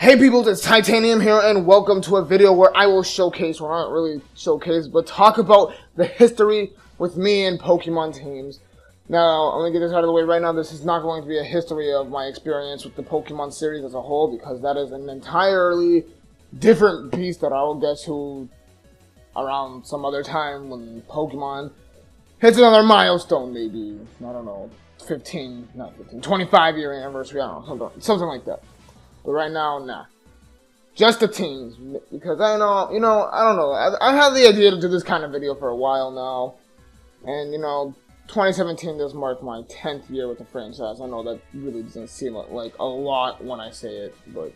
Hey people, it's Titanium here, and welcome to a video where I will showcase, well not really showcase, but talk about the history with me and Pokemon teams. Now, I'm going to get this out of the way right now. This is not going to be a history of my experience with the Pokemon series as a whole, because that is an entirely different beast that I will get to around some other time when Pokemon hits another milestone, maybe, I don't know, 25-year anniversary, I don't know, something like that. But right now, nah. Just the teams. Because I don't know. I had the idea to do this kind of video for a while now. And, 2017 does mark my 10th year with the franchise. I know that really doesn't seem like a lot when I say it, but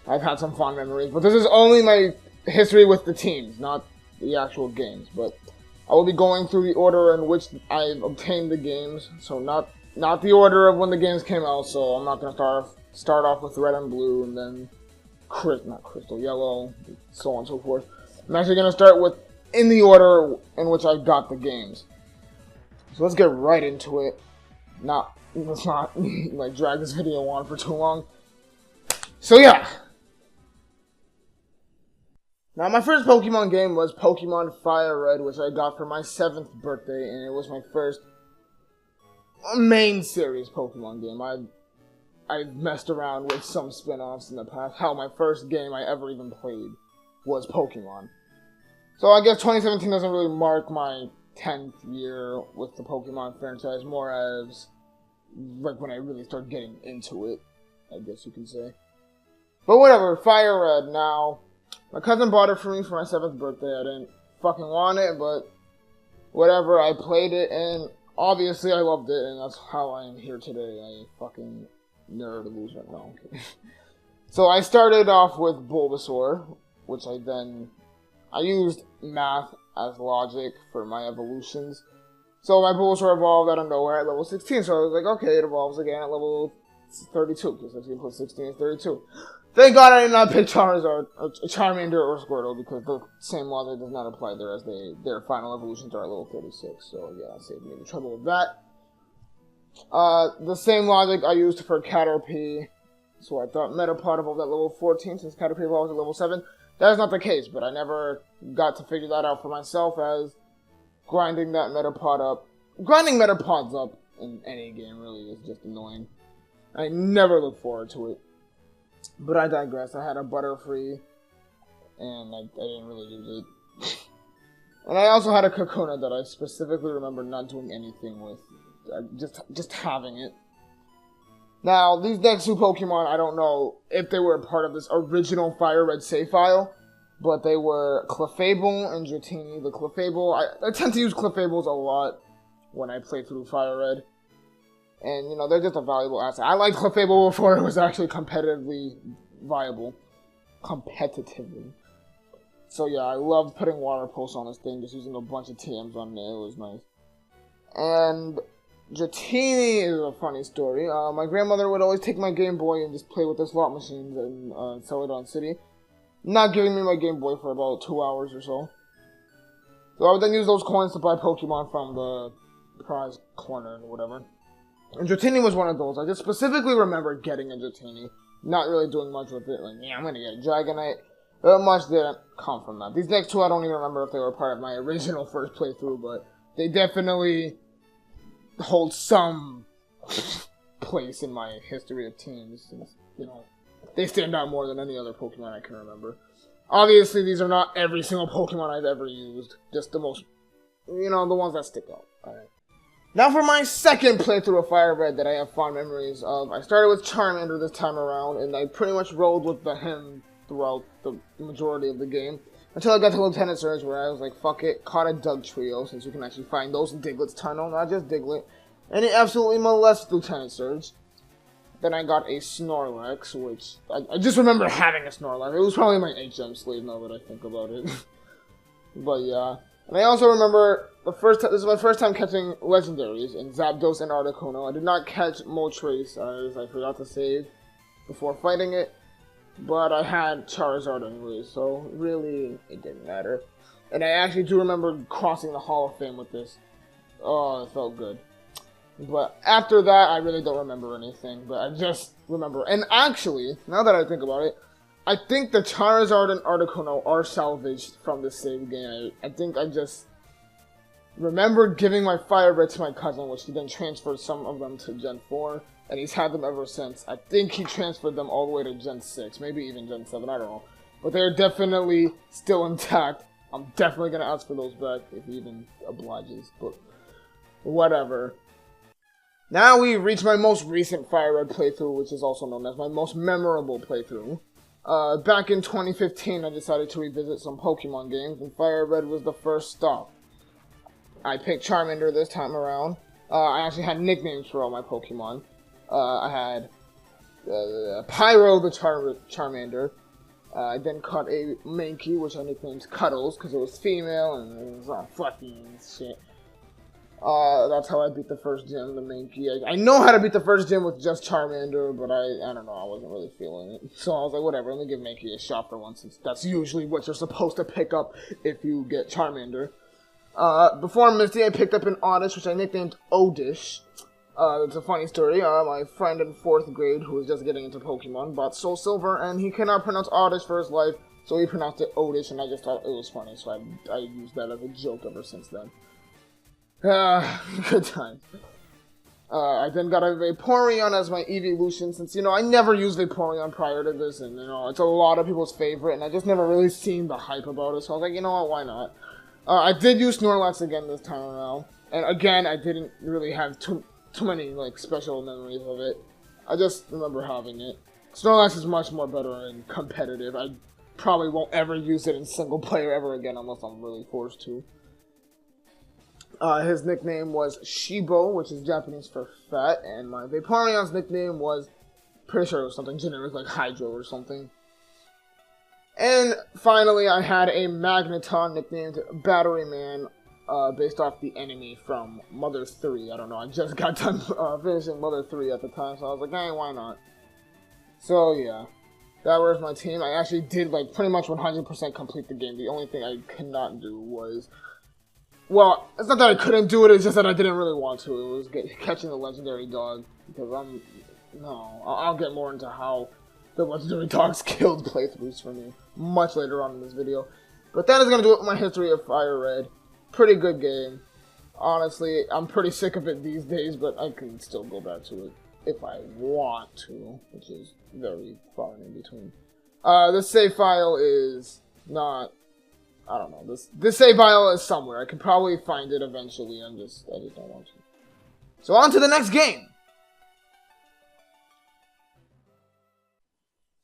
I've had some fond memories. But this is only my history with the teams, not the actual games. But I will be going through the order in which I've obtained the games. So not the order of when the games came out, so I'm not going to start off with red and blue, and then not crystal yellow, so on and so forth. I'm actually going to start with in the order in which I got the games. So let's get right into it. Let's not like drag this video on for too long. So yeah. Now my first Pokemon game was Pokemon FireRed, which I got for my 7th birthday, and it was my first main series Pokemon game. I've messed around with some spin-offs in the past. Hell, my first game I ever even played was Pokemon. So I guess 2017 doesn't really mark my 10th year with the Pokemon franchise, more as like when I really started getting into it, I guess you can say. But whatever, FireRed now. My cousin bought it for me for my 7th birthday. I didn't fucking want it, but whatever, I played it, and obviously I loved it, and that's how I am here today. I fucking nerd loser. No, I'm kidding. So I started off with Bulbasaur, which I used math as logic for my evolutions. So my Bulbasaur evolved out of nowhere at level 16, so I was like, okay, it evolves again at level 32, because 16 plus 16 is 32. Thank God I did not pick Charizard, or Charmander, or Squirtle, because the same logic does not apply there, as their final evolutions are at level 36, so yeah, that saved me the trouble with that. The same logic I used for Caterpie, so I thought Metapod evolved at level 14 since Caterpie evolved at level 7. That is not the case, but I never got to figure that out for myself, as grinding Metapods up in any game really is just annoying. I never look forward to it. But I digress. I had a Butterfree, and I didn't really use it. And I also had a Kakuna that I specifically remember not doing anything with. Just having it. Now, these next two Pokemon, I don't know if they were a part of this original FireRed save file, but they were Clefable and Dratini. The Clefable, I tend to use Clefables a lot when I play through FireRed. And, they're just a valuable asset. I liked Clefable before it was actually competitively viable. Competitively. So yeah, I loved putting Water Pulse on this thing, just using a bunch of TMs on it. It was nice. And Dratini is a funny story. My grandmother would always take my Game Boy and just play with the slot machines and sell it on City. Not giving me my Game Boy for about 2 hours or so. So I would then use those coins to buy Pokemon from the prize corner or whatever. And Dratini was one of those. I just specifically remember getting a Dratini. Not really doing much with it. Like, yeah, I'm gonna get a Dragonite. But much didn't come from that. These next two, I don't even remember if they were part of my original first playthrough, but they definitely hold some place in my history of teams, since, they stand out more than any other Pokemon I can remember. Obviously, these are not every single Pokemon I've ever used, just the most, the ones that stick out. Alright. Now for my second playthrough of FireRed that I have fond memories of, I started with Charmander this time around, and I pretty much rolled with him throughout the majority of the game. Until I got to Lieutenant Surge, where I was like, fuck it, caught a Doug Trio, since you can actually find those in Diglett's tunnel, not just Diglett. And it absolutely molests Lieutenant Surge. Then I got a Snorlax, which, I just remember having a Snorlax. It was probably my HM slave, now that I think about it. But yeah. And I also remember, this is my first time catching Legendaries in Zapdos and Articuno. I did not catch Moltres, as I forgot to save before fighting it. But I had Charizard anyway, so really, it didn't matter. And I actually do remember crossing the Hall of Fame with this. Oh, it felt good. But after that, I really don't remember anything. But I just remember. And actually, now that I think about it, I think the Charizard and Articuno are salvaged from the save game. I think I just remembered giving my FireRed to my cousin, which he then transferred some of them to Gen 4. And he's had them ever since. I think he transferred them all the way to Gen 6. Maybe even Gen 7. I don't know. But they're definitely still intact. I'm definitely going to ask for those back if he even obliges. But whatever. Now we reach my most recent FireRed playthrough, which is also known as my most memorable playthrough. Back in 2015, I decided to revisit some Pokemon games, and FireRed was the first stop. I picked Charmander this time around. I actually had nicknames for all my Pokemon. I had Pyro the Charmander. I then caught a Mankey, which I nicknamed Cuddles, because it was female, and it was all fluffy and shit. That's how I beat the first gym, the Mankey. I know how to beat the first gym with just Charmander, but I don't know, I wasn't really feeling it. So I was like, whatever, let me give Mankey a shot for once, since that's usually what you're supposed to pick up if you get Charmander. Before Misty, I picked up an Oddish, which I nicknamed Odish. It's a funny story. My friend in 4th grade, who was just getting into Pokemon, bought Soul Silver, and he cannot pronounce Oddish for his life, so he pronounced it Odish, and I just thought it was funny, so I used that as a joke ever since then. Good times. I then got a Vaporeon as my evolution, since, I never used Vaporeon prior to this, and, it's a lot of people's favorite, and I just never really seen the hype about it, so I was like, you know what, why not? I did use Snorlax again this time around, and again, I didn't really have too many, special memories of it. I just remember having it. Snorlax is much more better and competitive. I probably won't ever use it in single player ever again, unless I'm really forced to. His nickname was Shibo, which is Japanese for fat, and my Vaporeon's nickname was, pretty sure it was something generic like Hydro or something. And finally, I had a Magneton nicknamed Battery Man, based off the enemy from Mother 3. I don't know, I just got done finishing Mother 3 at the time, so I was like, hey, why not? So yeah, that was my team. I actually did pretty much 100% complete the game. The only thing I could not do was, well, it's not that I couldn't do it, it's just that I didn't really want to. It was catching the legendary dog, because I'll get more into how the legendary dogs killed playthroughs for me much later on in this video. But that is going to do it with my history of FireRed. Pretty good game. Honestly, I'm pretty sick of it these days, but I can still go back to it if I want to, which is very far in between. This save file is not, I don't know, this save file is somewhere. I could probably find it eventually, I just don't want to. So on to the next game!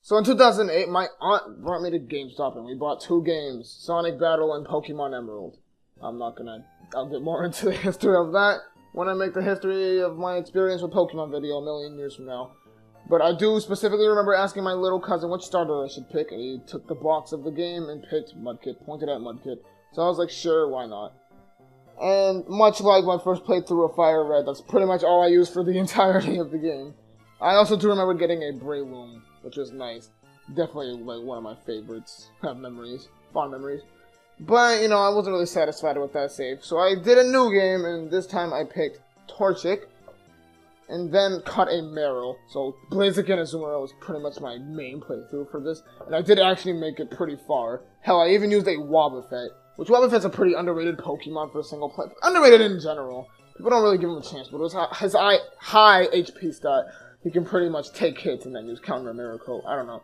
So in 2008, my aunt brought me to GameStop and we bought 2 games, Sonic Battle and Pokemon Emerald. I'll get more into the history of that when I make the history of my experience with Pokemon video a million years from now. But I do specifically remember asking my little cousin which starter I should pick, and he took the box of the game and picked Mudkip, pointed at Mudkip. So I was like, sure, why not? And much like my first playthrough of FireRed, that's pretty much all I used for the entirety of the game. I also do remember getting a Breloom, which was nice. Definitely one of my favorites. Fond memories. But, I wasn't really satisfied with that save. So I did a new game, and this time I picked Torchic. And then caught a Meryl. So Blaziken and Azumarill was pretty much my main playthrough for this. And I did actually make it pretty far. Hell, I even used a Wobbuffet. Which Wobbuffet's a pretty underrated Pokemon for a single play. Underrated in general. People don't really give him a chance, but it was his high HP stat. He can pretty much take hits and then use Counter Miracle. I don't know.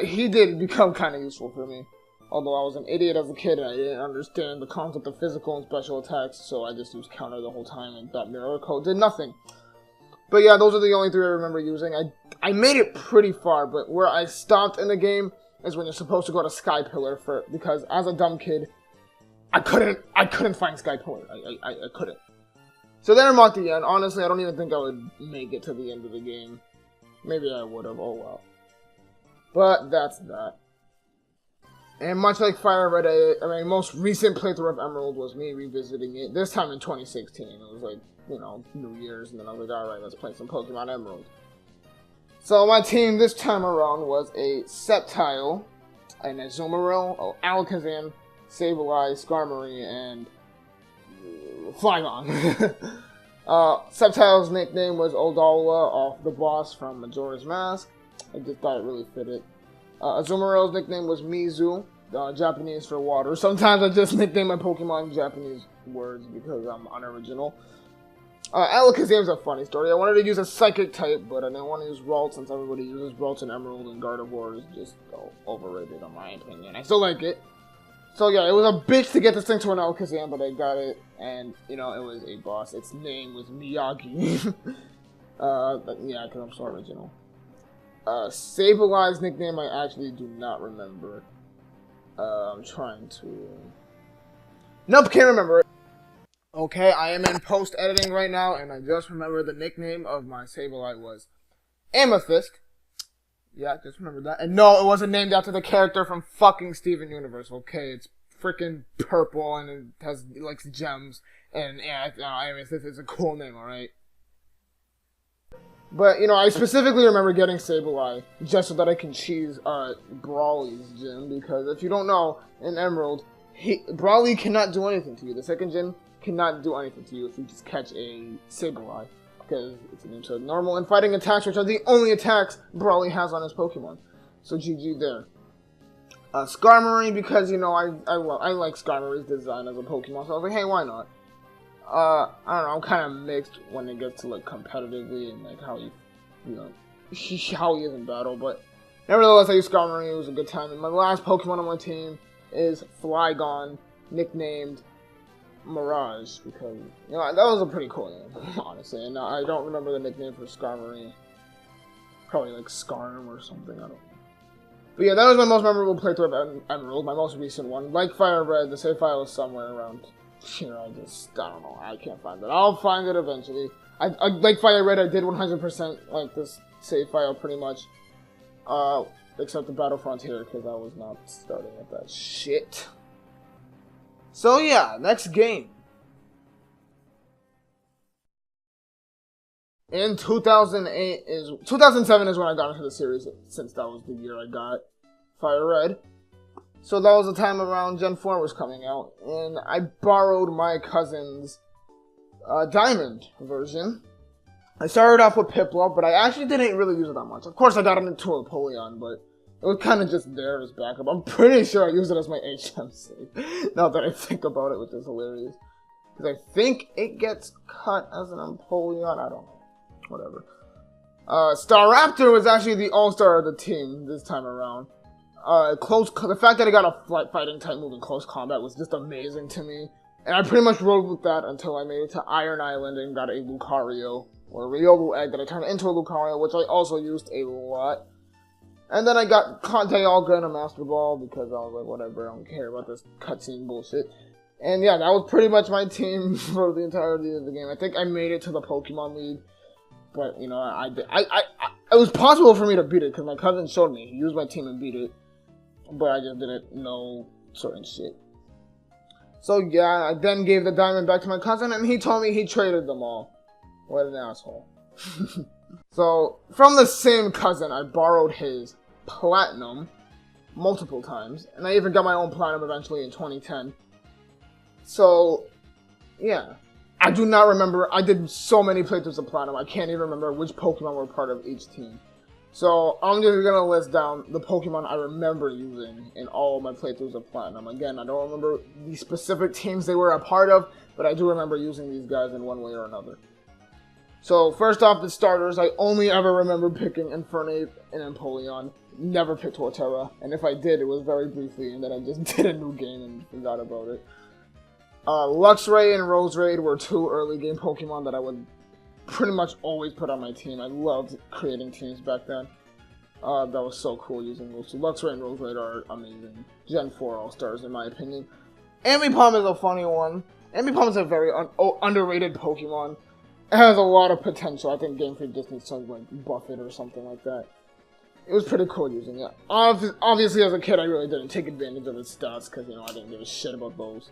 He did become kind of useful for me. Although I was an idiot as a kid and I didn't understand the concept of physical and special attacks, so I just used Counter the whole time and that Miracle did nothing. But yeah, those are the only 3 I remember using. I made it pretty far, but where I stopped in the game is when you're supposed to go to Sky Pillar because as a dumb kid, I couldn't find Sky Pillar. I couldn't. So then I'm at the end. Honestly, I don't even think I would make it to the end of the game. Maybe I would have, oh well. But that's that. And much like FireRed, my most recent playthrough of Emerald was me revisiting it, this time in 2016. It was like, New Year's, and then I was like, alright, let's play some Pokemon Emerald. So my team this time around was a Sceptile, an Azumarill, Alakazam, Sableye, Skarmory, and Flygon. Subtitle's nickname was Odawa, off the boss from Majora's Mask. I just thought it really fitted. Azumaril's nickname was Mizu, Japanese for water. Sometimes I just nickname my Pokemon Japanese words because I'm unoriginal. Alakazam's a funny story. I wanted to use a Psychic type, but I didn't want to use Ralt since everybody uses Ralt and Emerald, and Gardevoir is just overrated in my opinion. I still like it. So yeah, it was a bitch to get this thing to an Alakazam, but I got it, and, you know, it was a boss. Its name was Miyagi. But yeah, because I'm so original. Sablei's nickname I actually do not remember. I'm trying to... Nope, can't remember it. Okay, I am in post-editing right now, and I just remember the nickname of my Sableye was Amethyst. Yeah, just remember that. And no, it wasn't named after the character from fucking Steven Universe, okay? It's freaking purple, and it likes gems, and yeah, Amethyst is a cool name, alright? But, you know, I specifically remember getting Sableye just so that I can cheese Brawly's gym, because if you don't know, in Emerald, Brawly cannot do anything to you. The second gym cannot do anything to you if you just catch a Sableye, because it's immune to normal and fighting attacks, which are the only attacks Brawly has on his Pokemon. So GG there. Skarmory, because, you know, I like Skarmory's design as a Pokemon, so I was like, hey, why not? I don't know, I'm kind of mixed when it gets to, like, competitively and, like, how how he is in battle, but nevertheless, I use Skarmory. It was a good time. And my last Pokemon on my team is Flygon, nicknamed Mirage, because, you know, that was a pretty cool name, honestly, and I don't remember the nickname for Skarmory. Probably, like, Skarm or something, I don't know. But yeah, that was my most memorable playthrough of Emerald, my most recent one. Like FireRed, the save file is somewhere around... You know, I don't know, I can't find it. I'll find it eventually. I like FireRed, I did 100% like this save file pretty much. Except the Battle Frontier, because I was not starting with that shit. So yeah, next game. In 2007 is when I got into the series, since that was the year I got FireRed. So that was the time around Gen 4 was coming out, and I borrowed my cousin's Diamond version. I started off with Piplup, but I actually didn't really use it that much. Of course, I got it into Apollyon, but it was kind of just there as backup. I'm pretty sure I used it as my HM save, now that I think about it, which is hilarious. Because I think it gets cut as an Apollyon, I don't know. Whatever. Staraptor was actually the all-star of the team this time around. The fact that I got a fighting type move in close combat was just amazing to me. And I pretty much rode with that until I made it to Iron Island and got a Lucario, or a Riolu egg that I turned into a Lucario, which I also used a lot. And then I got Dialga and a Master Ball because I was like, whatever, I don't care about this cutscene bullshit. And yeah, that was pretty much my team for the entirety of the game. I think I made it to the Pokemon League. But, you know, it was possible for me to beat it because my cousin showed me. He used my team and beat it. But I just didn't know certain shit. So yeah, I then gave the diamond back to my cousin, and he told me he traded them all. What an asshole. So, from the same cousin, I borrowed his platinum multiple times, and I even got my own platinum eventually in 2010. So, yeah. I do not remember, I did so many playthroughs of platinum, I can't even remember which Pokemon were part of each team. So, I'm just gonna list down the Pokemon I remember using in all of my playthroughs of Platinum. Again, I don't remember the specific teams they were a part of, but I do remember using these guys in one way or another. So, first off, the starters, I only ever remember picking Infernape and Empoleon. Never picked Torterra, and if I did, it was very briefly, and then I just did a new game and forgot about it. Luxray and Roserade were two early game Pokemon that I would pretty much always put on my team. I loved creating teams back then. That was so cool using those two. Luxray and Roserade are amazing. Gen 4 All-Stars, in my opinion. Ambipom is a funny one. Ambipom is a very underrated Pokemon. It has a lot of potential. I think Game Freak just needs to like buff it or something like that. It was pretty cool using it. Obviously, as a kid, I really didn't take advantage of its stats because, you know, I didn't give a shit about those.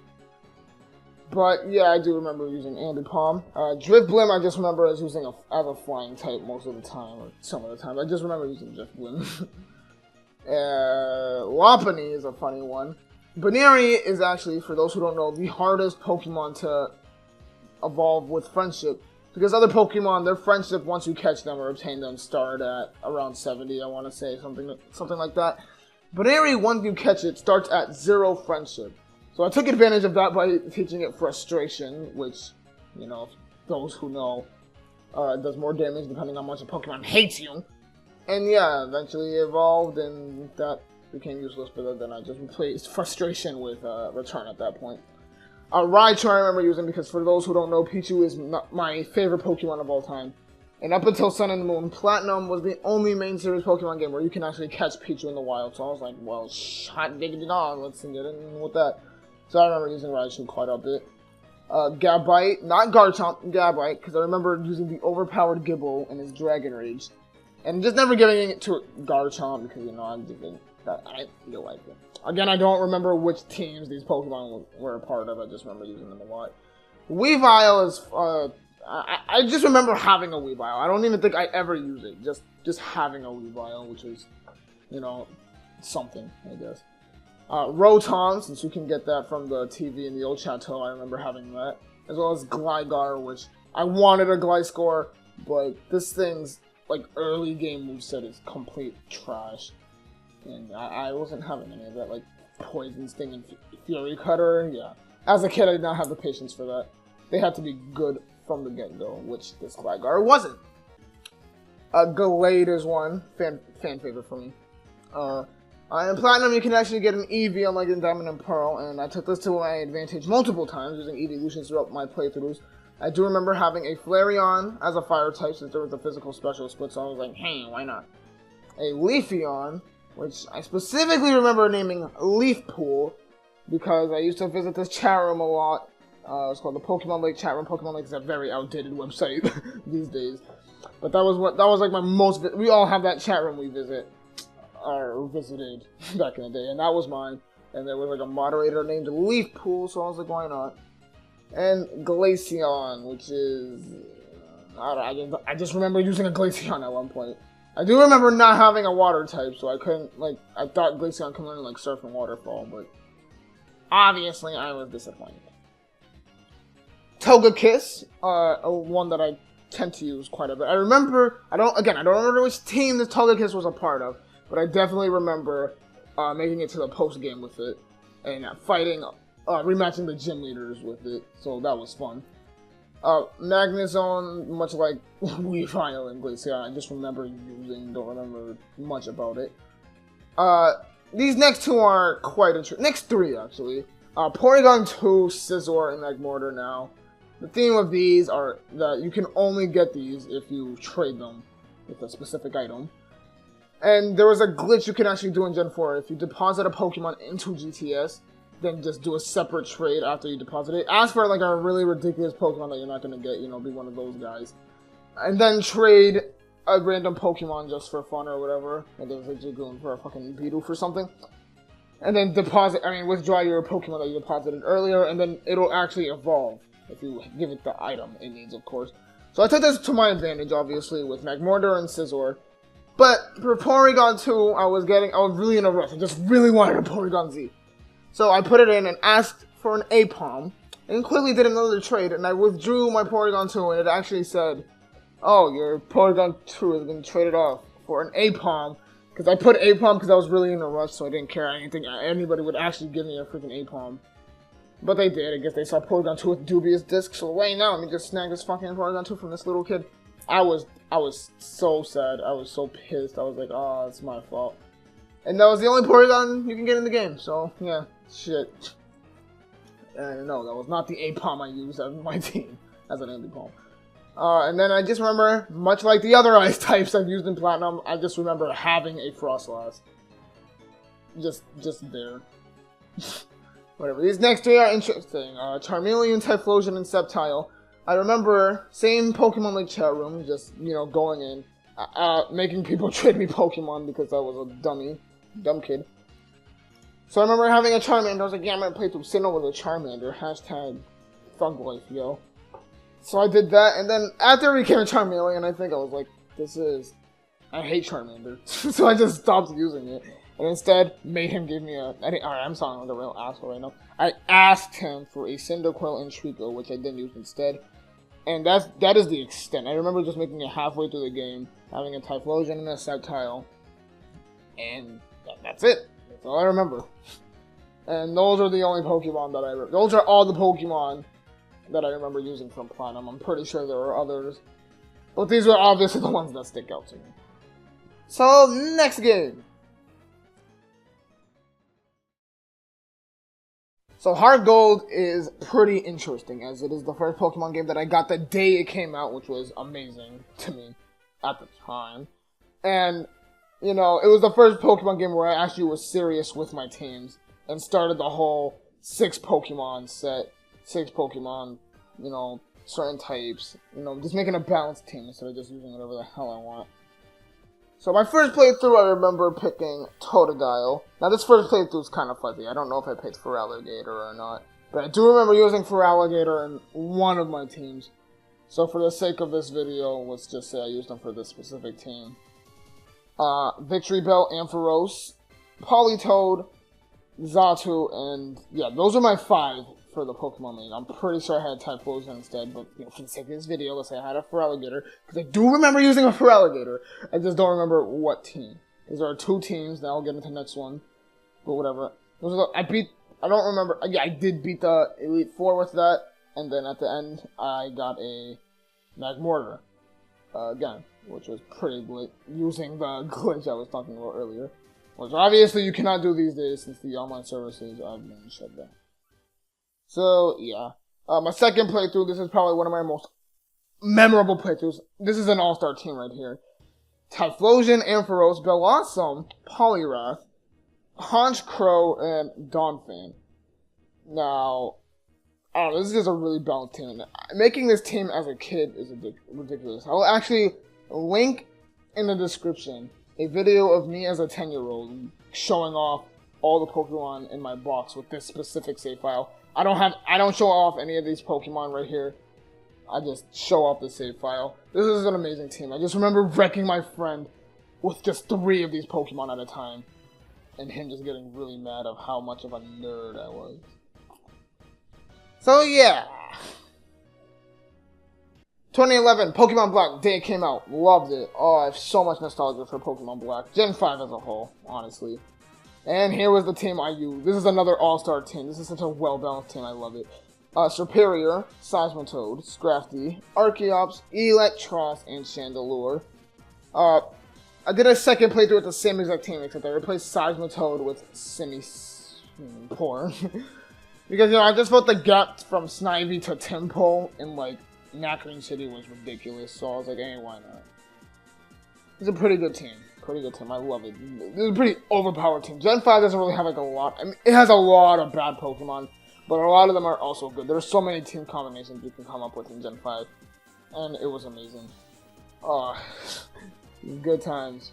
But, yeah, I do remember using Ambipom. Drifblim, I just remember as using as a flying type most of the time, or some of the time. I just remember using Drifblim. Lopunny is a funny one. Baneri is actually, for those who don't know, the hardest Pokemon to evolve with Friendship, Because other Pokemon, their friendship once you catch them or obtain them start at around 70, I want to say, something like that. But anyway, once you catch it, starts at 0 friendship. So I took advantage of that by teaching it Frustration, which, you know, those who know, does more damage depending on how much a Pokemon hates you. And yeah, eventually it evolved and that became useless, but then I just replaced Frustration with Return at that point. Raichu I remember using because for those who don't know, Pichu is my favorite Pokemon of all time. And up until Sun and Moon, Platinum was the only main series Pokemon game where you can actually catch Pichu in the wild. So I was like, well, hot diggity dog, let's get in with that. So I remember using Raichu quite a bit. Gabite, not Garchomp, Gabite, because I remember using the overpowered Gibble in his Dragon Rage. And just never giving it to Garchomp because, you know, I'm just that I feel like it. Again, I don't remember which teams these Pokemon were a part of. I just remember using them a lot. Weavile is, I just remember having a Weavile. I don't even think I ever used it. Just having a Weavile, which is, you know, something, I guess. Rotom, since you can get that from the TV in the old Chateau, I remember having that. As well as Gligar, which I wanted a Gliscor, but this thing's, like, early game moveset is complete trash. And I wasn't having any of that, like, Poison Sting and Fury Cutter, yeah. As a kid, I did not have the patience for that. They had to be good from the get-go, which this Gligar wasn't. Gallade is one, fan favorite for me. In Platinum, you can actually get an Eevee, unlike in Diamond and Pearl, and I took this to my advantage multiple times, using Evolutions throughout my playthroughs. I do remember having a Flareon as a fire type, since there was a physical special split, so I was like, hey, why not? A Leafeon, which I specifically remember naming Leaf Pool, because I used to visit this chat room a lot. It's called the Pokemon Lake chat room. Pokemon Lake is a very outdated website these days. But that was like my most, we all have that chat room we visit, or visited back in the day, and that was mine. And there was like a moderator named Leaf Pool, so I was like, why not? And Glaceon, which is, I just remember using a Glaceon at one point. I do remember not having a water type, so I couldn't, like, I thought Glaceon could learn, like, Surf and Waterfall, but obviously I was disappointed. Togekiss, one that I tend to use quite a bit. I don't remember which team this Togekiss was a part of, but I definitely remember making it to the post game with it, and fighting, rematching the gym leaders with it, so that was fun. Magnezone, much like Weavile and Glaceon, I just remember using, don't remember much about it. These next two are quite interesting. Next three, actually. Porygon 2, Scizor, and Magmortar now. The theme of these are that you can only get these if you trade them with a specific item. And there was a glitch you can actually do in Gen 4. If you deposit a Pokemon into GTS, then just do a separate trade after you deposit it. Ask for like a really ridiculous Pokemon that you're not going to get, you know, be one of those guys. And then trade a random Pokemon just for fun or whatever. Like there's like you're going for a fucking Beedle for something. And then withdraw your Pokemon that you deposited earlier, and then it'll actually evolve if you give it the item it needs, of course. So I took this to my advantage, obviously, with Magmortar and Scizor. But for Porygon 2, I was really in a rush. I just really wanted a Porygon Z. So I put it in and asked for an Apom, and quickly did another trade, and I withdrew my Porygon 2, and it actually said, oh, your Porygon 2 has been traded off for an Apom, because I put Apom because I was really in a rush, so I didn't care anybody would actually give me a freaking Apom. But they did. I guess they saw Porygon 2 with dubious disc, so wait, now let me just snag this fucking Porygon 2 from this little kid. I was so sad. I was so pissed. I was like, oh, it's my fault. And that was the only Porygon you can get in the game, so, yeah, shit. And no, that was not the Apom I used as my team, as an Ambipom. And then I just remember, much like the other ice types I've used in Platinum, I just remember having a Frostlass. Just there. Whatever. These next three are interesting. Charmeleon, Typhlosion, and Sceptile. I remember, same Pokemon League chat room, just, you know, going in, making people trade me Pokemon because I was a dumb kid. So I remember having a Charmander. I was like, yeah, I'm gonna play through Sinnoh with a Charmander. Hashtag thug life, yo. So I did that, and then after I became a Charmeleon, I think I was like, I hate Charmander. So I just stopped using it. And instead, made him give me alright, I'm sounding like a real asshole right now. I asked him for a Cyndaquil and Trico, which I didn't use instead. And that is the extent. I remember just making it halfway through the game, having a Typhlosion and a Sceptile, and that's it. That's all I remember. And those are the only Pokemon that I remember. Those are all the Pokemon that I remember using from Platinum. I'm pretty sure there were others, but these were obviously the ones that stick out to me. So, next game. So Heart Gold is pretty interesting, as it is the first Pokemon game that I got the day it came out, which was amazing to me at the time. And, you know, it was the first Pokemon game where I actually was serious with my teams and started the whole 6 Pokemon set, 6 Pokemon, you know, certain types, you know, just making a balanced team instead of just using whatever the hell I want. So my first playthrough, I remember picking Totodile. Now this first playthrough is kind of fuzzy. I don't know if I picked Feraligatr or not. But I do remember using Feraligatr in one of my teams. So for the sake of this video, let's just say I used them for this specific team. Victory Bell, Ampharos, Politoed, Xatu, and yeah, those are my 5 for the Pokemon League. I'm pretty sure I had Typhlosion instead, but you know, for the sake of this video, let's say I had a Feraligatr, because I do remember using a Feraligatr. I just don't remember what team. Because there are 2 teams, now I'll get into the next one. But whatever. I don't remember, yeah, I did beat the Elite Four with that, and then at the end, I got a Magmortar. Again, which was pretty lit, using the glitch I was talking about earlier. Which obviously you cannot do these days since the online services have been shut down. So, yeah. My second playthrough, this is probably one of my most memorable playthroughs. This is an all-star team right here. Typhlosion, Ampharos, Bellossom, Poliwrath, Honchkrow, and Donphan. Now, I don't know, this is a really balanced team. Making this team as a kid is ridiculous. I'll actually link in the description a video of me as a 10-year-old showing off all the Pokemon in my box with this specific save file. I don't show off any of these Pokemon right here. I just show off the save file. This is an amazing team. I just remember wrecking my friend with just 3 of these Pokemon at a time. And him just getting really mad of how much of a nerd I was. So yeah. 2011, Pokemon Black, day it came out. Loved it. Oh, I have so much nostalgia for Pokemon Black. Gen 5 as a whole, honestly. And here was the team I used. This is another all-star team. This is such a well-balanced team. I love it. Serperior, Seismitoad, Scrafty, Archeops, Electros, and Chandelure. I did a second playthrough with the same exact team, except I replaced Seismitoad with Poor. Because, you know, I just felt the gap from Snivy to Tempo in, like, Nacring City was ridiculous. So I was like, hey, why not? It's a pretty good team. Pretty good team. I love it. It's a pretty overpowered team. Gen 5 doesn't really have like a lot. I mean, it has a lot of bad Pokemon, but a lot of them are also good. There's so many team combinations you can come up with in Gen 5, and it was amazing. Oh, good times.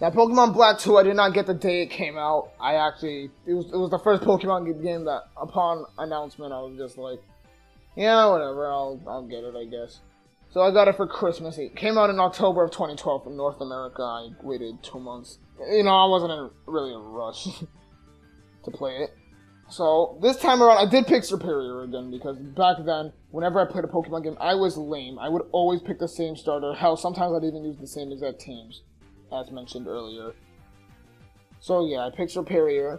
Now, Pokemon Black 2, I did not get the day it came out. It was the first Pokemon game that, upon announcement, I was just like, yeah, whatever, I'll get it, I guess. So I got it for Christmas. It came out in October of 2012 in North America. I waited 2 months. You know, I wasn't really in a rush to play it. So this time around, I did pick Serperior again, because back then, whenever I played a Pokemon game, I was lame. I would always pick the same starter. Hell, sometimes I'd even use the same exact teams, as mentioned earlier. So yeah, I picked Serperior.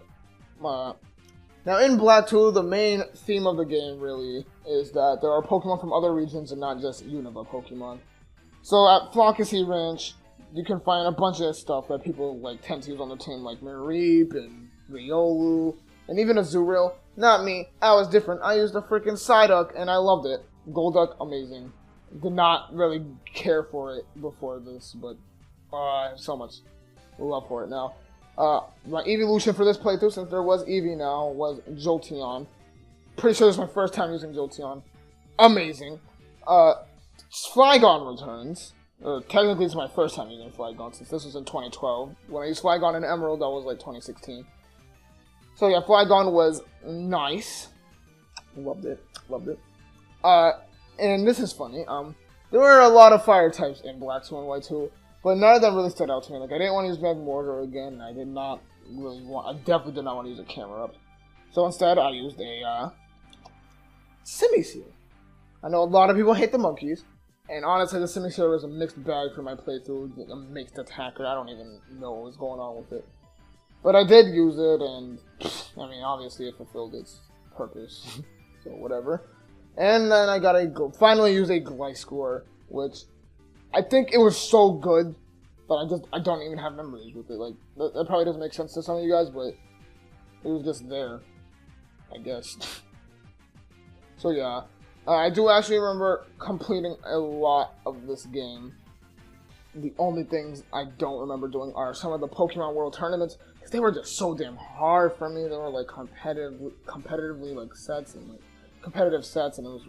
Now in Black 2, the main theme of the game really is that there are Pokemon from other regions and not just Unova Pokemon. So at Flockacy Ranch, you can find a bunch of stuff that people like tend to use on the team, like Mareep and Riolu, and even Azurill. Not me, I was different. I used a freaking Psyduck and I loved it. Golduck, amazing. Did not really care for it before this, but I have so much love for it now. My evolution for this playthrough, since there was Eevee now, was Jolteon. Pretty sure this is my first time using Jolteon. Amazing. Flygon returns. Technically, it's my first time using Flygon, since this was in 2012. When I used Flygon in Emerald, that was like 2016. So yeah, Flygon was nice. Loved it. Loved it. And this is funny. There were a lot of fire types in Black 2 and White 2. But none of them really stood out to me. Like, I didn't want to use Magmortar again. I definitely did not want to use a Camera Up. So instead, I used a Semi-Seal. I know a lot of people hate the monkeys, and honestly, the Semi-Seal was a mixed bag for my playthrough, a mixed attacker. I don't even know what was going on with it. But I did use it, and, I mean, obviously it fulfilled its purpose, so whatever. And then I got finally use a Gliscor, which I think it was so good that I don't even have memories with it. Like, that probably doesn't make sense to some of you guys, but it was just there, I guess. So yeah, I do actually remember completing a lot of this game. The only things I don't remember doing are some of the Pokemon World Tournaments, because they were just so damn hard for me. They were like competitively like sets and like competitive sets, and it was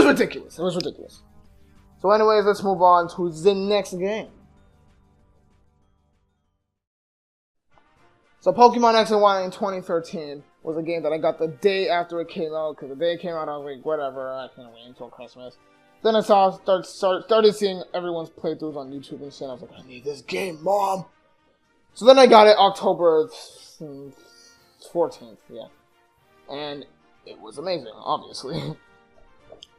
ridiculous. It was ridiculous. So anyways, let's move on to the next game. So Pokemon X and Y in 2013 was a game that I got the day after it came out, because the day it came out I was like, whatever, I can't wait until Christmas. Then I started seeing everyone's playthroughs on YouTube and shit, and I was like, I need this game, Mom! So then I got it October 14th, yeah. And it was amazing, obviously.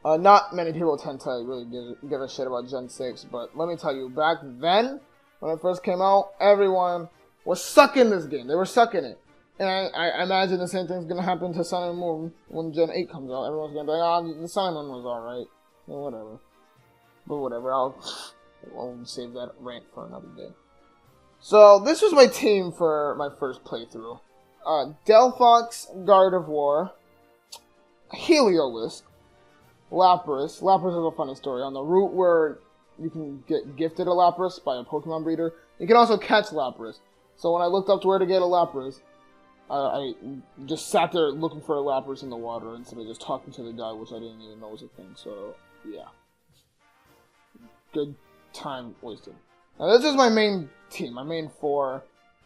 Not many people tend to really give a shit about Gen 6, but let me tell you, back then, when it first came out, everyone was sucking this game. They were sucking it. And I imagine the same thing's gonna happen to Sun and Moon when Gen 8 comes out. Everyone's gonna be like, oh, the Sun and Moon was alright. Well, whatever. But whatever, I'll save that rant for another day. So, this was my team for my first playthrough. Delphox, Gardevoir, Heliolisk, Lapras. Lapras is a funny story. On the route where you can get gifted a Lapras by a Pokemon breeder, you can also catch Lapras. So when I looked up to where to get a Lapras, I just sat there looking for a Lapras in the water instead of just talking to the guy, which I didn't even know was a thing. So, yeah. Good time wasted. Now, this is my main team, my main four,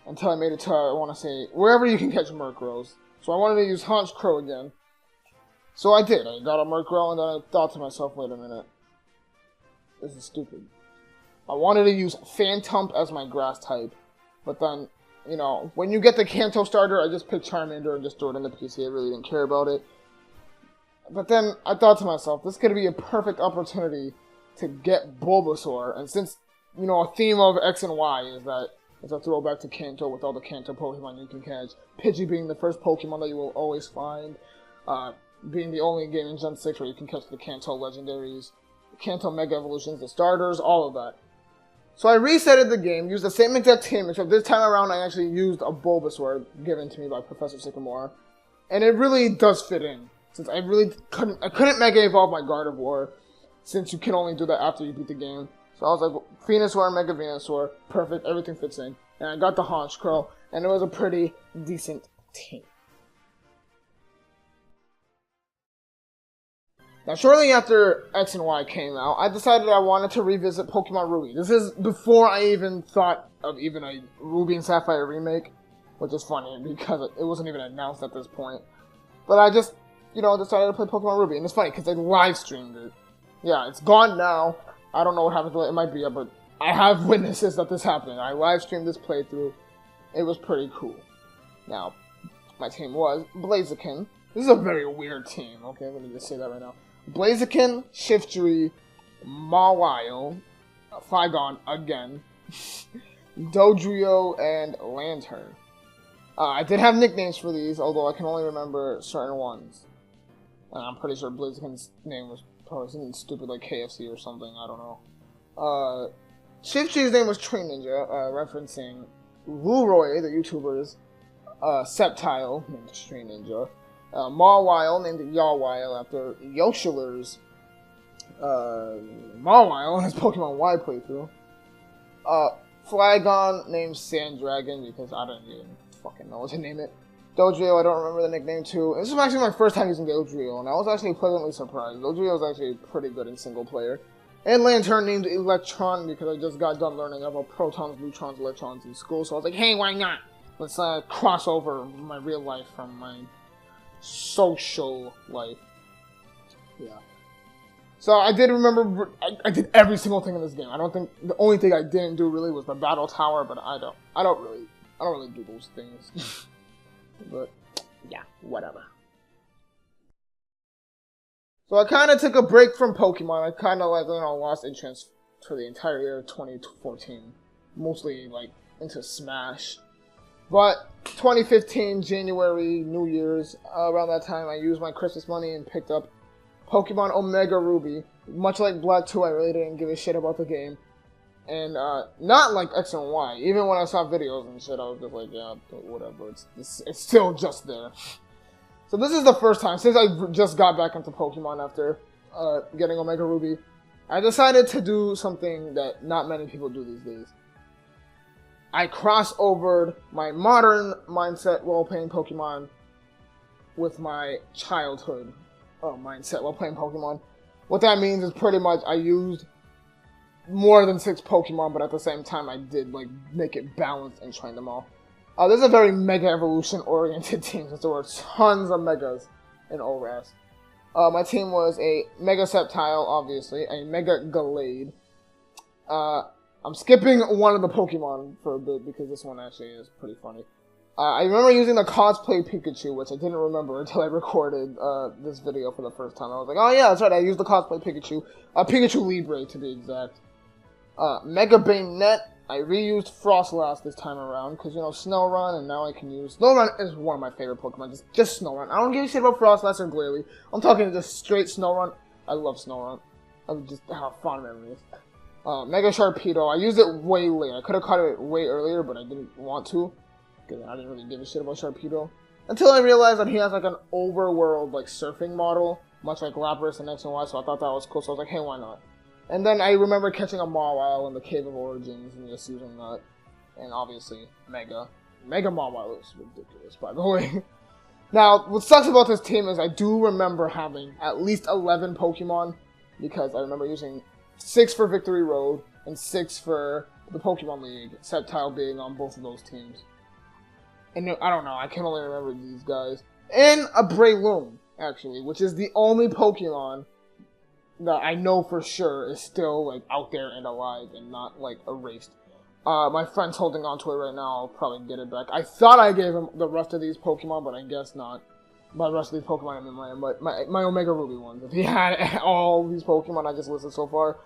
until I made it to, I want to say, wherever you can catch Murkrows. So I wanted to use Honchkrow again. So I did. I got a Murkrow, and then I thought to myself, wait a minute. This is stupid. I wanted to use Phantump as my grass type, but then, you know, when you get the Kanto starter, I just picked Charmander and just threw it in the PC. I really didn't care about it. But then I thought to myself, this could be a perfect opportunity to get Bulbasaur, and since, you know, a theme of X and Y is that it's a throwback to Kanto with all the Kanto Pokemon you can catch, Pidgey being the first Pokemon that you will always find, being the only game in Gen 6 where you can catch the Kanto Legendaries, the Kanto Mega Evolutions, the starters, all of that. So I resetted the game, used the same exact team, except this time around I actually used a Bulbasaur given to me by Professor Sycamore, and it really does fit in, since I couldn't Mega Evolve my Gardevoir, since you can only do that after you beat the game. So I was like, Venusaur, Mega Venusaur, perfect, everything fits in. And I got the Honchkrow, and it was a pretty decent team. Now, shortly after X and Y came out, I decided I wanted to revisit Pokemon Ruby. This is before I even thought of even a Ruby and Sapphire remake, which is funny because it wasn't even announced at this point. But I just, you know, decided to play Pokemon Ruby, and it's funny because I live streamed it. Yeah, it's gone now. I don't know what happened to it. It might be up, but I have witnesses that this happened. I live streamed this playthrough. It was pretty cool. Now, my team was Blaziken. This is a very weird team. Okay, let me just say that right now. Blaziken, Shiftry, Mawile, Flygon again, Dodrio, and Lantern. I did have nicknames for these, although I can only remember certain ones. And I'm pretty sure Blaziken's name was probably something stupid like KFC or something, I don't know. Shiftry's name was Tree Ninja, referencing Luroy, the YouTuber's Sceptile, named Tree Ninja. Mawile, named Yawile after Yoshiler's Mawile in his Pokemon Y playthrough. Flygon, named Sanddragon, because I don't even fucking know what to name it. Dodrio, I don't remember the nickname too. This was actually my first time using Dodrio, and I was actually pleasantly surprised. Dodrio was actually pretty good in single player. And Lantern named Electron, because I just got done learning about protons, neutrons, electrons in school, so I was like, hey, why not? Let's cross over my real life from my social life. Yeah. So I did remember, I did every single thing in this game. I don't think, the only thing I didn't do really was the battle tower, but I don't really do those things. But, yeah, whatever. So I kind of took a break from Pokemon. I kind of like, lost interest for the entire year of 2014. Mostly like into Smash. But 2015, January, New Year's, around that time, I used my Christmas money and picked up Pokemon Omega Ruby. Much like Black 2, I really didn't give a shit about the game. And not like X and Y. Even when I saw videos and shit, I was just like, yeah, whatever. It's still just there. So this is the first time, since I just got back into Pokemon after getting Omega Ruby, I decided to do something that not many people do these days. I crossovered my modern mindset while playing Pokemon with my childhood mindset while playing Pokemon. What that means is pretty much I used more than 6 Pokemon, but at the same time I did like make it balanced and train them all. This is a very Mega Evolution oriented team, since there were tons of Megas in ORAS. My team was a Mega Sceptile, obviously, a Mega Gallade. I'm skipping one of the Pokemon for a bit because this one actually is pretty funny. I remember using the cosplay Pikachu, which I didn't remember until I recorded this video for the first time. I was like, oh yeah, that's right, I used the cosplay Pikachu. Pikachu Libre, to be exact. Mega Bayonet, I reused Frostlass this time around, because, Snorunt, and now I can use... Snorunt is one of my favorite Pokemon, just Snorunt. I don't give a shit about Frostlass or Glalie. I'm talking just straight Snorunt. I love Snorunt. I just have fond memories. Mega Sharpedo, I used it way later. I could have caught it way earlier, but I didn't want to, because I didn't really give a shit about Sharpedo. Until I realized that he has like an overworld like surfing model, much like Lapras and X and Y, so I thought that was cool, so I was like, hey, why not? And then I remember catching a Mawile in the Cave of Origins and just using that. And obviously, Mega Mawile is ridiculous, by the way. Now, what sucks about this team is I do remember having at least 11 Pokemon, because I remember using 6 for Victory Road and 6 for the Pokemon League, Sceptile being on both of those teams. And I don't know, I can only remember these guys. And a Breloom, actually, which is the only Pokemon that I know for sure is still, like, out there and alive and not, like, erased. My friend's holding on to it right now. I'll probably get it back. I thought I gave him the rest of these Pokemon, but I guess not. By the rest of these Pokemon, I mean my Omega Ruby ones. If he had all these Pokemon I just listed so far,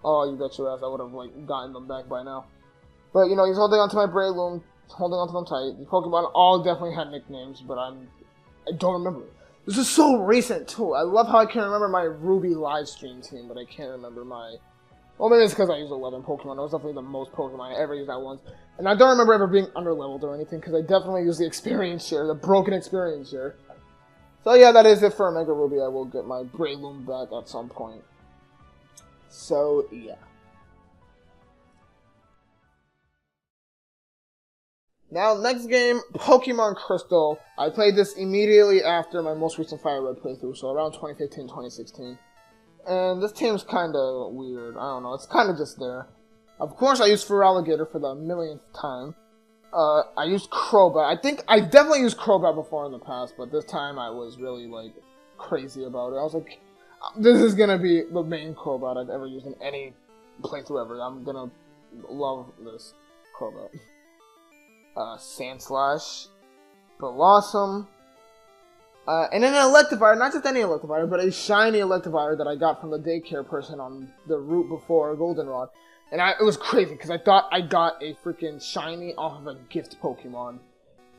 oh, you bet your ass I would have, like, gotten them back by now. But, he's holding on to my Breloom, holding on to them tight. The Pokemon all definitely had nicknames, but I don't remember it. This is so recent, too. I love how I can remember my Ruby livestream team, but I can't remember my... Well, maybe it's because I used 11 Pokemon. That was definitely the most Pokemon I ever used at once. And I don't remember ever being underleveled or anything, because I definitely used the experience share, the broken experience share. So yeah, that is it for Omega Ruby. I will get my Breloom back at some point. So, yeah. Now, next game, Pokemon Crystal. I played this immediately after my most recent FireRed playthrough, so around 2015, 2016. And this team's kinda weird. I don't know, it's kinda just there. Of course, I used Feraligatr for the millionth time. I used Crobat. I think I definitely used Crobat before in the past, but this time I was really, like, crazy about it. I was like, this is gonna be the main Crobat I've ever used in any playthrough ever. I'm gonna love this Crobat. Sandslash, Blossom, and an Electivire, not just any Electivire, but a shiny Electivire that I got from the daycare person on the route before Goldenrod. And it was crazy, because I thought I got a freaking shiny off of a gift Pokemon.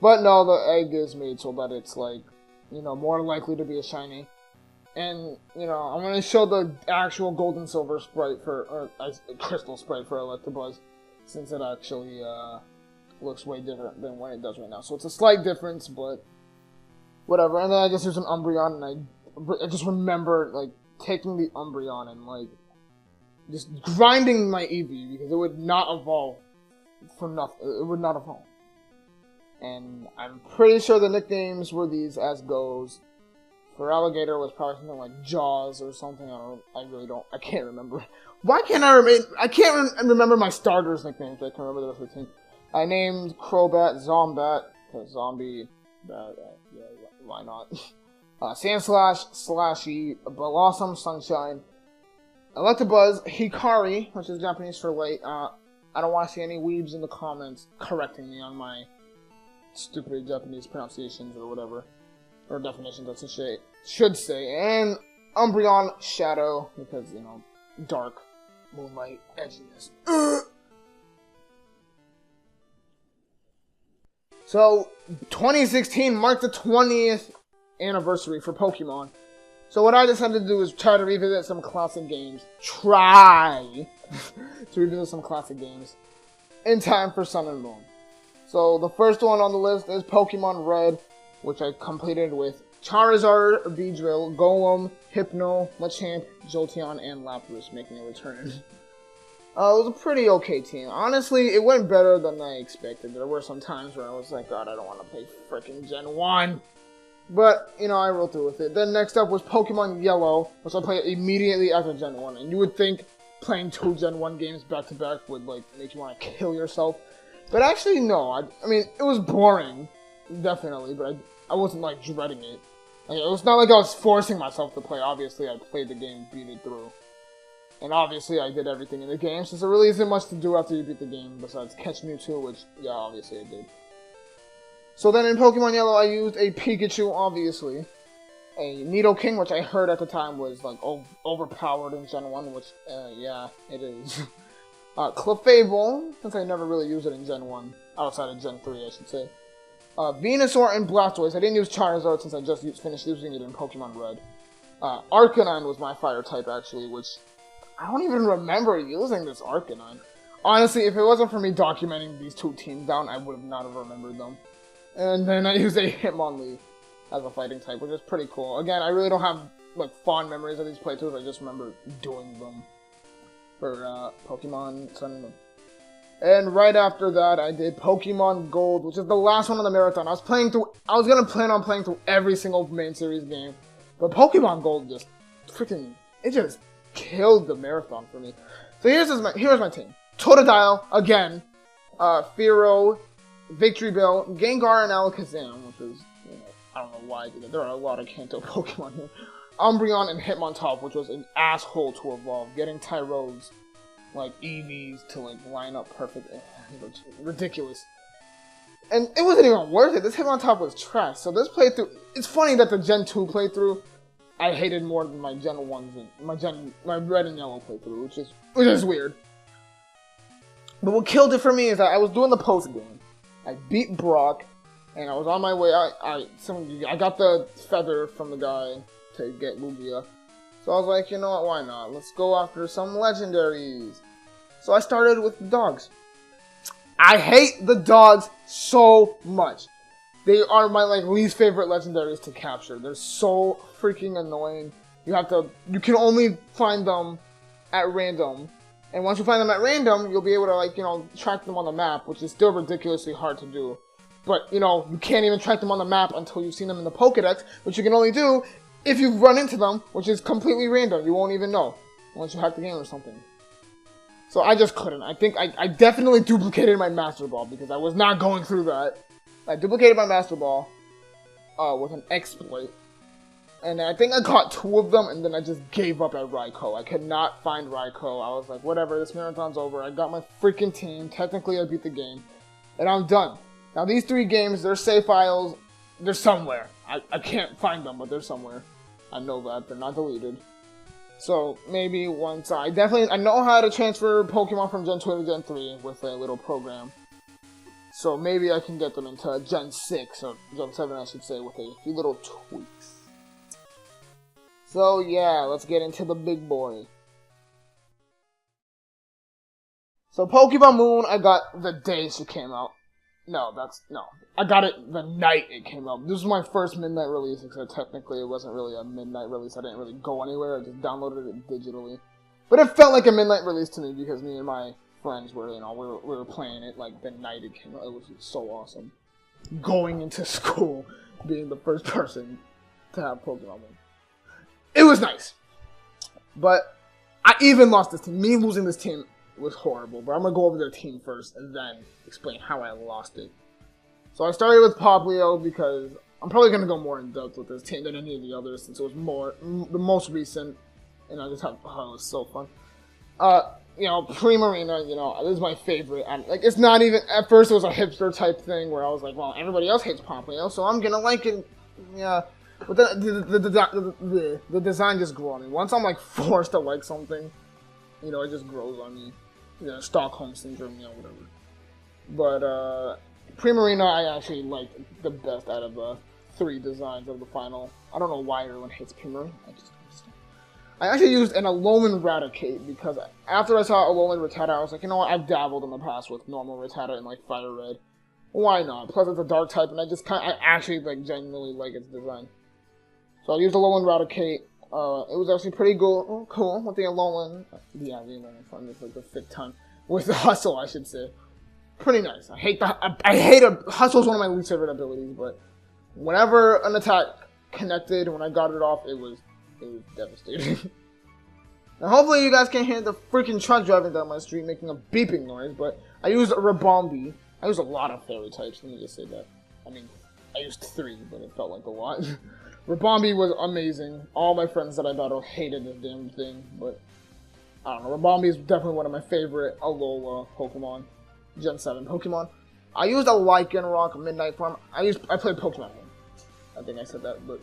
But no, the egg is made so that it's, like, more likely to be a shiny. And, I'm going to show the actual Gold and Silver sprite or Crystal sprite for Electabuzz, since it actually, looks way different than what it does right now. So it's a slight difference, but whatever. And then I just used an Umbreon, and I just remember, like, taking the Umbreon and, like, just grinding my Eevee, because it would not evolve for nothing. It would not evolve. And I'm pretty sure the nicknames were these as goes. Feraligatr was probably something like Jaws or something. I can't remember. Why can't I can't remember my starters' nicknames, but I can remember the rest of the team. I named Crobat Zombat, because zombie, yeah, why not? Sandslash, Slashy, Blossom, Sunshine, Electabuzz, Hikari, which is Japanese for light. I don't want to see any weebs in the comments correcting me on my stupid Japanese pronunciations or whatever. Or definitions, I should say. And Umbreon Shadow, because, you know, dark, moonlight, edginess. So, 2016 marked the 20th anniversary for Pokemon. So what I decided to do is try to revisit some classic games. Try to revisit some classic games in time for Sun and Moon. So the first one on the list is Pokemon Red, which I completed with Charizard, Beedrill, Golem, Hypno, Machamp, Jolteon, and Lapras making a return. It was a pretty okay team. Honestly, it went better than I expected. There were some times where I was like, God, I don't want to play frickin' Gen 1. But, you know, I rolled through with it. Then next up was Pokemon Yellow, which I played immediately after Gen 1. And you would think playing 2 Gen 1 games back-to-back would, like, make you want to kill yourself. But actually, no. I mean, it was boring, definitely, but I wasn't, like, dreading it. Like, it was not like I was forcing myself to play. Obviously, I played the game, beat it through. And obviously, I did everything in the game, since there really isn't much to do after you beat the game, besides catch Mewtwo, which, yeah, obviously I did. So then in Pokemon Yellow, I used a Pikachu, obviously. A Nidoking, which I heard at the time was, like, overpowered in Gen 1, which, yeah, it is. Clefable, since I never really used it in Gen 1. Outside of Gen 3, I should say. Venusaur and Blastoise. I didn't use Charizard since I just finished using it in Pokemon Red. Arcanine was my fire type, actually, which I don't even remember using this Arcanine. Honestly, if it wasn't for me documenting these 2 teams down, I would have not have remembered them. And then I used a Hitmonlee as a fighting type, which is pretty cool. Again, I really don't have, like, fond memories of these playthroughs. I just remember doing them for Pokemon Sun and Moon. And right after that, I did Pokemon Gold, which is the last one on the marathon. I was gonna plan on playing through every single main series game, but Pokemon Gold just it just killed the marathon for me. So here's my team. Totodile, again, Fearow, Victory Bell, Gengar, and Alakazam, which is, you know, I don't know why I did it. There are a lot of Kanto Pokemon here. Umbreon and Hitmontop, which was an asshole to evolve, getting Tyrodes, like, EVs to, like, line up perfect. Ridiculous. And it wasn't even worth it. This Hitmontop was trash. So this playthrough, it's funny that the Gen 2 playthrough, I hated more than my Gen 1s and my Red and Yellow playthrough, which is weird. But what killed it for me is that I was doing the post game. I beat Brock, and I was on my way. I got the feather from the guy to get Lugia. So I was like, you know what, why not? Let's go after some legendaries. So I started with the dogs. I hate the dogs so much. They are my, like, least favorite legendaries to capture. They're so freaking annoying. You can only find them at random. And once you find them at random, you'll be able to, like, you know, track them on the map, which is still ridiculously hard to do. But, you know, you can't even track them on the map until you've seen them in the Pokédex, which you can only do if you run into them, which is completely random. You won't even know, unless you hack the game or something. So I just couldn't. I think I definitely duplicated my Master Ball, because I was not going through that. I duplicated my Master Ball with an exploit. And I think I caught 2 of them, and then I just gave up at Raikou. I could not find Raikou. I was like, whatever, this marathon's over. I got my freaking team. Technically, I beat the game. And I'm done. Now, these 3 games, their save files, they're somewhere. I can't find them, but they're somewhere. I know that. They're not deleted. So, maybe once I know how to transfer Pokemon from Gen 2 to Gen 3 with a little program. So, maybe I can get them into Gen 6, or Gen 7, I should say, with a few little tweaks. So yeah, let's get into the big boy. So Pokemon Moon, I got the day she came out. No. I got it the night it came out. This was my first midnight release, except technically it wasn't really a midnight release. I didn't really go anywhere. I just downloaded it digitally. But it felt like a midnight release to me because me and my friends were, you know, we were playing it like the night it came out. It was so awesome. Going into school, being the first person to have Pokemon Moon. It was nice, but I even lost this team. Me losing this team was horrible, but I'm going to go over their team first and then explain how I lost it. So I started with Poplio because I'm probably going to go more in depth with this team than any of the others since it was the most recent, and I just had, oh, it was so fun. You know, Primarina, you know, this is my favorite. And, like, it's not even, at first it was a hipster type thing where I was like, well, everybody else hates Poplio, so I'm going to like it, yeah. But the design just grew on me. Once I'm like forced to like something, you know, it just grows on me. You know, Stockholm syndrome, you know, whatever. But Primarina I actually liked the best out of the 3 designs of the final. I don't know why everyone hates Primarina. I actually used an Alolan Raticate because after I saw Alolan Rattata, I was like, you know what, I've dabbled in the past with normal Rattata and like FireRed. Why not? Plus it's a dark type and I actually like genuinely like its design. So I used Alolan Raticate. It was actually pretty cool with the Alolan. Yeah, the Alolan fun is like the 5th time. With the Hustle, I should say. Pretty nice. I hate Hustle's one of my least favorite abilities, but whenever an attack connected, when I got it off, it was devastating. Now hopefully you guys can't hear the freaking truck driving down my street making a beeping noise, but I used Rabombi. I used a lot of fairy types, let me just say that. I mean, I used 3, but it felt like a lot. Rabombi was amazing. All my friends that I battled hated this damn thing, but I don't know. Rabombi is definitely one of my favorite Alola Pokemon. Gen 7 Pokemon. I used a Lycanroc Midnight Form. I played Pokemon. I think I said that, but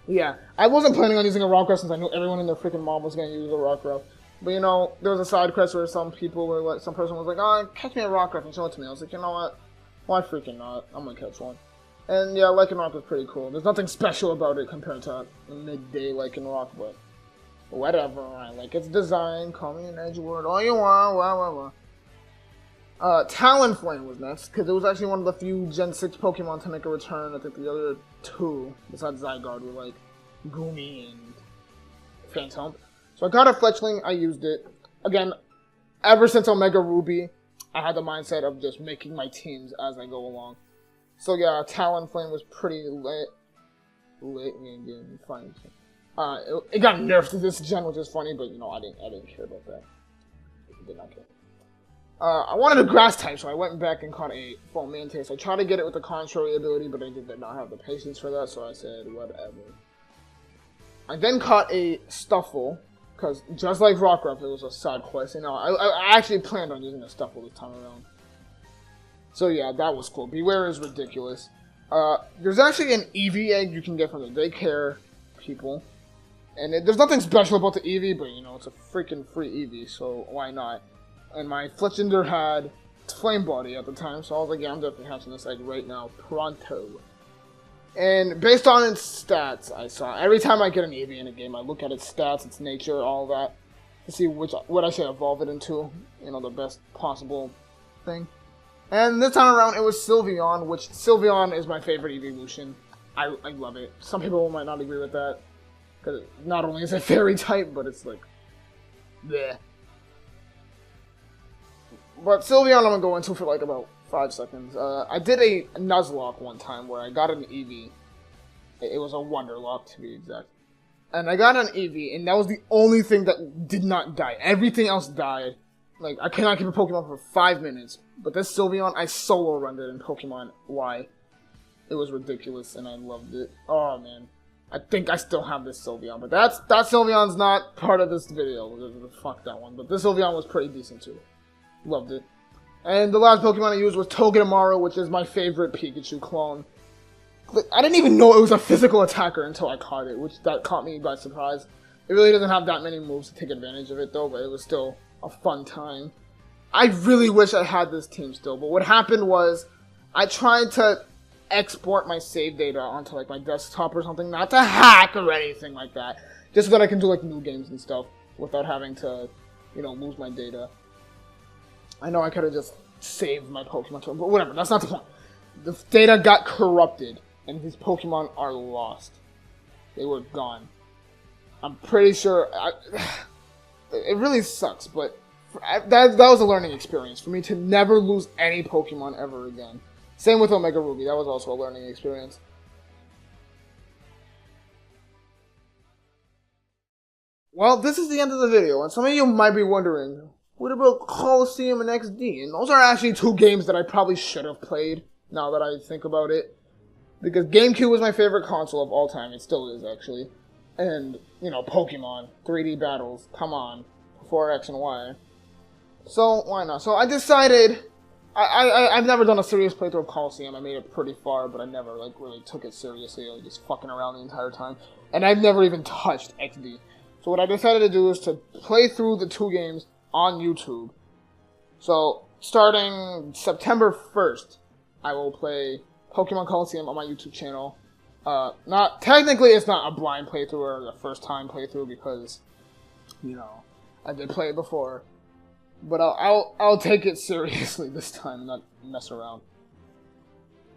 yeah. I wasn't planning on using a Rockruff since I knew everyone and their freaking mom was going to use a Rockruff. But you know, there was a side quest where some person was like, oh, catch me a Rockruff and show it to me. I was like, you know what? Why freaking not? I'm going to catch one. And yeah, Lycanroc was pretty cool. There's nothing special about it compared to midday Lycanroc, but whatever. I like its design. Call me an Edgewood. All you want. Talonflame was next, because it was actually one of the few Gen 6 Pokemon to make a return. I think the other 2, besides Zygarde, were like Goomy and Phantom. So I got a Fletchling, I used it. Again, ever since Omega Ruby, I had the mindset of just making my teams as I go along. So yeah, Talonflame was pretty lit. Funny. It got nerfed this gen, which is funny, but you know, I didn't care about that. I did not care. I wanted a grass type, so I went back and caught a Fomantis. I tried to get it with the contrary ability, but I did not have the patience for that, so I said, whatever. I then caught a Stuffle, because just like Rockruff, it was a side quest. You know, I actually planned on using a Stuffle this time around. So yeah, that was cool. Beware is ridiculous. There's actually an Eevee egg you can get from the daycare people. And there's nothing special about the Eevee, but you know, it's a freaking free Eevee, so why not? And my Fletchinder had Flame Body at the time, so I was like, yeah, I'm definitely hatching this egg right now, pronto. And based on its stats, I saw, every time I get an Eevee in a game, I look at its stats, its nature, all that, to see what I should evolve it into, you know, the best possible thing. And this time around, it was Sylveon, which Sylveon is my favorite evolution. I love it. Some people might not agree with that, because not only is it fairy type, but it's like, bleh. But Sylveon I'm going to go into for like about 5 seconds. I did a Nuzlocke one time where I got an Eevee. It was a Wonderlock to be exact. And I got an Eevee, and that was the only thing that did not die. Everything else died. Like, I cannot keep a Pokemon for 5 minutes. But this Sylveon, I solo rendered in Pokemon Y. It was ridiculous, and I loved it. Oh, man. I think I still have this Sylveon, but that Sylveon's not part of this video. Fuck that one. But this Sylveon was pretty decent, too. Loved it. And the last Pokemon I used was Togedemaru, which is my favorite Pikachu clone. I didn't even know it was a physical attacker until I caught it, which that caught me by surprise. It really doesn't have that many moves to take advantage of it, though, but it was still a fun time. I really wish I had this team still, but what happened was I tried to export my save data onto like my desktop or something, not to hack or anything like that, just so that I can do like new games and stuff without having to, you know, lose my data. I know I could have just saved my Pokemon to it, but whatever, that's not the point. The data got corrupted, and these Pokemon are lost. They were gone. I'm pretty sure... it really sucks, but that was a learning experience for me to never lose any Pokemon ever again. Same with Omega Ruby, that was also a learning experience. Well, this is the end of the video, and some of you might be wondering, what about Colosseum and XD? And those are actually 2 games that I probably should have played, now that I think about it. Because GameCube was my favorite console of all time, it still is actually. And, you know, Pokemon, 3D battles, come on, 4X and Y. So, why not? So I decided I've never done a serious playthrough of Coliseum. I made it pretty far, but I never, like, really took it seriously. I was just fucking around the entire time. And I've never even touched XD. So what I decided to do is to play through the 2 games on YouTube. So, starting September 1st, I will play Pokemon Coliseum on my YouTube channel. Technically it's not a blind playthrough or the first time playthrough because, you know, I did play it before. But I'll take it seriously this time and not mess around.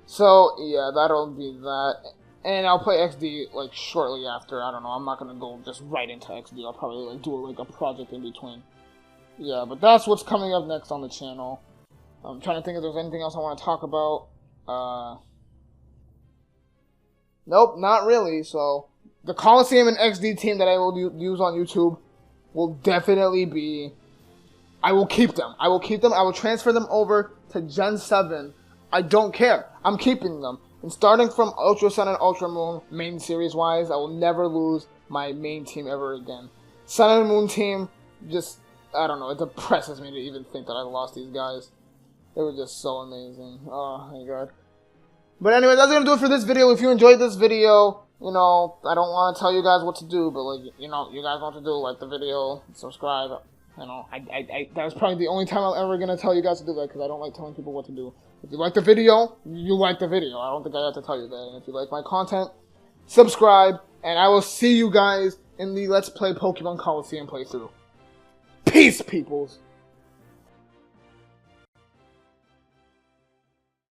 So, yeah, that'll be that. And I'll play XD, like, shortly after. I don't know, I'm not gonna go just right into XD. I'll probably, like, do, like, a project in between. Yeah, but that's what's coming up next on the channel. I'm trying to think if there's anything else I want to talk about. Nope, not really. So, the Coliseum and XD team that I will use on YouTube will definitely be... I will keep them. I will transfer them over to Gen 7. I don't care. I'm keeping them. And starting from Ultra Sun and Ultra Moon, main series-wise, I will never lose my main team ever again. Sun and Moon team, just, I don't know, it depresses me to even think that I lost these guys. They were just so amazing. Oh my god. But anyway, that's gonna do it for this video. If you enjoyed this video, you know, I don't want to tell you guys what to do, but, like, you know, you guys know what to do. Like the video, subscribe. You know, that was probably the only time I'm ever gonna tell you guys to do that, because I don't like telling people what to do. If you like the video, you like the video. I don't think I have to tell you that. And if you like my content, subscribe, and I will see you guys in the Let's Play Pokemon Coliseum playthrough. Peace, peoples!